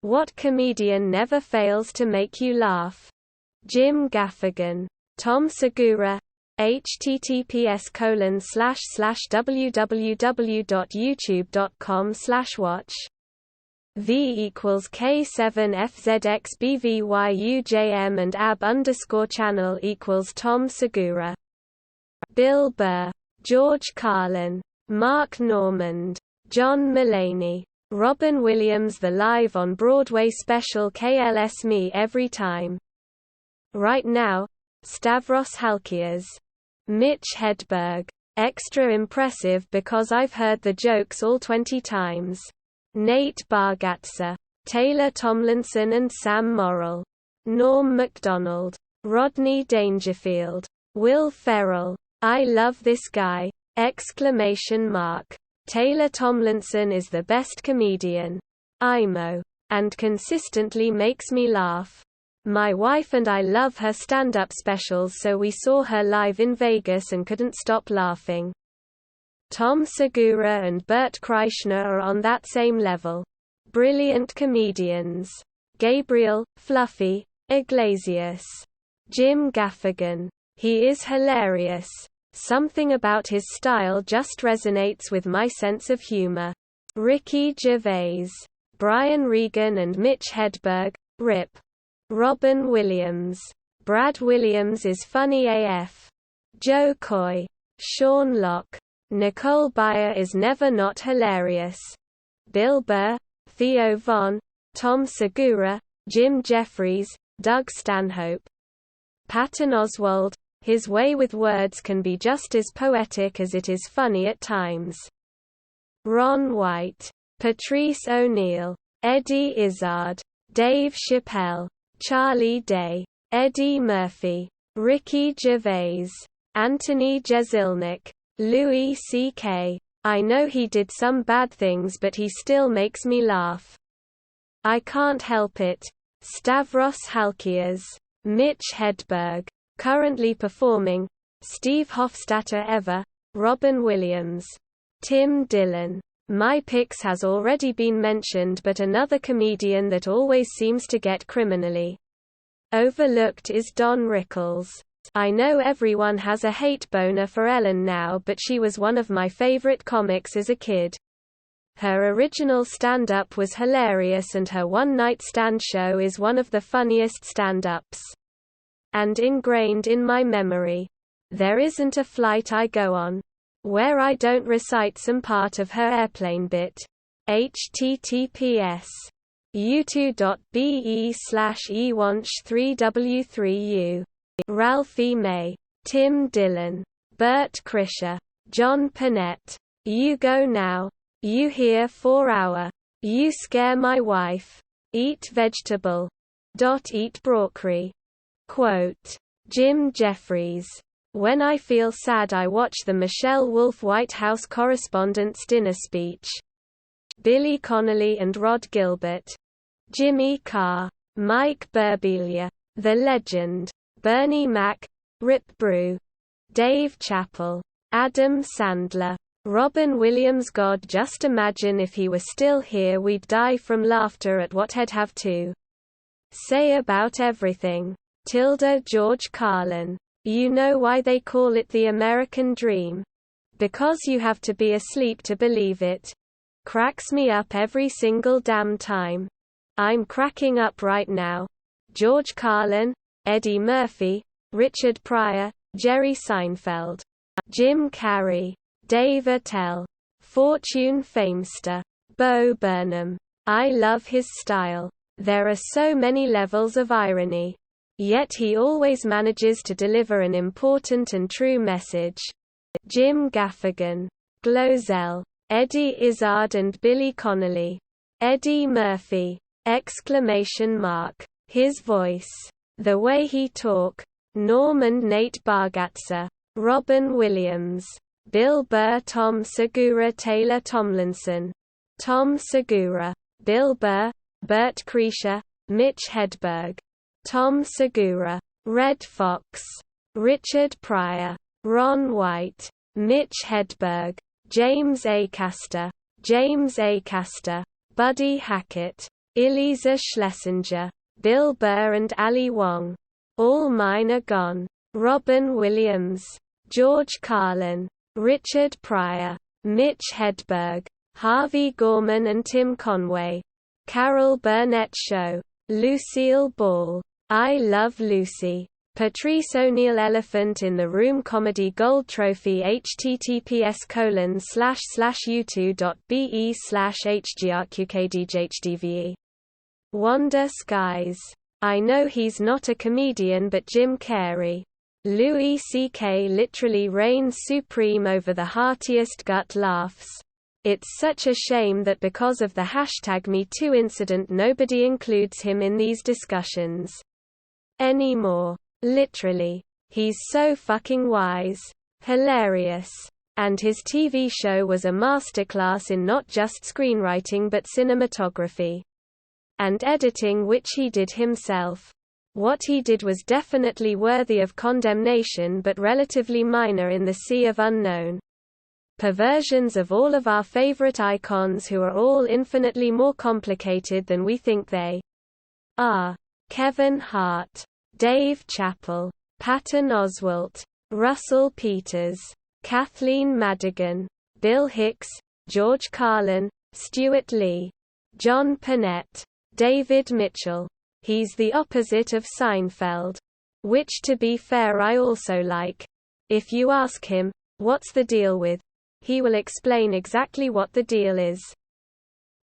What comedian never fails to make you laugh? Jim Gaffigan. Tom Segura. https://www.youtube.com/watch V = K7FZXBVYUJM and ab_channel = Tom Segura. Bill Burr. George Carlin. Mark Normand. John Mulaney. Robin Williams. The live on Broadway special KLS Me Every Time. Right Now. Stavros Halkias. Mitch Hedberg. Extra impressive because I've heard the jokes all 20 times. Nate Bargatze. Taylor Tomlinson and Sam Morrill. Norm Macdonald. Rodney Dangerfield. Will Ferrell. I love this guy! Taylor Tomlinson is the best comedian. IMO. And consistently makes me laugh. My wife and I love her stand-up specials, so we saw her live in Vegas and couldn't stop laughing. Tom Segura and Bert Kreischer are on that same level. Brilliant comedians. Gabriel, Fluffy, Iglesias. Jim Gaffigan. He is hilarious. Something about his style just resonates with my sense of humor. Ricky Gervais. Brian Regan and Mitch Hedberg. RIP. Robin Williams. Brad Williams is funny AF. Joe Coy. Sean Locke. Nicole Byer is never not hilarious. Bill Burr. Theo Von. Tom Segura. Jim Jeffries. Doug Stanhope. Patton Oswalt. His way with words can be just as poetic as it is funny at times. Ron White. Patrice O'Neal. Eddie Izzard. Dave Chappelle. Charlie Day. Eddie Murphy. Ricky Gervais. Anthony Jeselnik. Louis C.K. I know he did some bad things, but he still makes me laugh. I can't help it. Stavros Halkias. Mitch Hedberg. Currently performing. Steve Hofstadter ever. Robin Williams. Tim Dillon. My Picks has already been mentioned, but another comedian that always seems to get criminally overlooked is Don Rickles. I know everyone has a hate boner for Ellen now, but she was one of my favorite comics as a kid. Her original stand-up was hilarious, and her one-night stand show is one of the funniest stand-ups. And ingrained in my memory. There isn't a flight I go on where I don't recite some part of her airplane bit. https://u2.be/ewanch3w3u. Ralphie May. Tim Dillon. Bert Kreischer. John Panette. You Go Now. You Here 4 Hour. You Scare My Wife. Eat Vegetable. Eat Broccoli. Quote. Jim Jeffries. When I feel sad I watch the Michelle Wolf White House Correspondents' Dinner Speech. Billy Connolly and Rod Gilbert. Jimmy Carr. Mike Birbiglia. The Legend. Bernie Mac. Rip Brew. Dave Chappelle. Adam Sandler. Robin Williams. God, just imagine if he were still here, we'd die from laughter at what he'd have to say about everything. George Carlin. You know why they call it the American Dream? Because you have to be asleep to believe it. Cracks me up every single damn time. I'm cracking up right now. George Carlin, Eddie Murphy, Richard Pryor, Jerry Seinfeld. Jim Carrey. Dave Attell. Fortune Famester. Bo Burnham. I love his style. There are so many levels of irony. Yet he always manages to deliver an important and true message. Jim Gaffigan. Glozell. Eddie Izzard and Billy Connolly. Eddie Murphy! His voice. The way he talk. Norm and Nate Bargatze. Robin Williams. Bill Burr. Tom Segura. Taylor Tomlinson. Tom Segura. Bill Burr. Bert Kreischer. Mitch Hedberg. Tom Segura. Red Fox. Richard Pryor. Ron White. Mitch Hedberg. James Acaster. Buddy Hackett. Eliezer Schlesinger, Bill Burr and Ali Wong. All mine are gone. Robin Williams, George Carlin, Richard Pryor, Mitch Hedberg, Harvey Gorman and Tim Conway. Carol Burnett Show. Lucille Ball, I Love Lucy. Patrice O'Neal Elephant in the Room Comedy Gold Trophy https://u2.be/hgrqkdjdve. Wanda Skies, I know he's not a comedian but Jim Carrey. Louis C.K. literally reigns supreme over the heartiest gut laughs. It's such a shame that because of the #MeToo incident nobody includes him in these discussions anymore. Literally. He's so fucking wise. Hilarious. And his TV show was a masterclass in not just screenwriting but cinematography and editing, which he did himself. What he did was definitely worthy of condemnation but relatively minor in the sea of unknown perversions of all of our favorite icons who are all infinitely more complicated than we think they are. Kevin Hart, Dave Chappelle, Patton Oswalt, Russell Peters, Kathleen Madigan, Bill Hicks, George Carlin, Stuart Lee, John Panette, David Mitchell. He's the opposite of Seinfeld. Which, to be fair, I also like. If you ask him, what's the deal with? He will explain exactly what the deal is.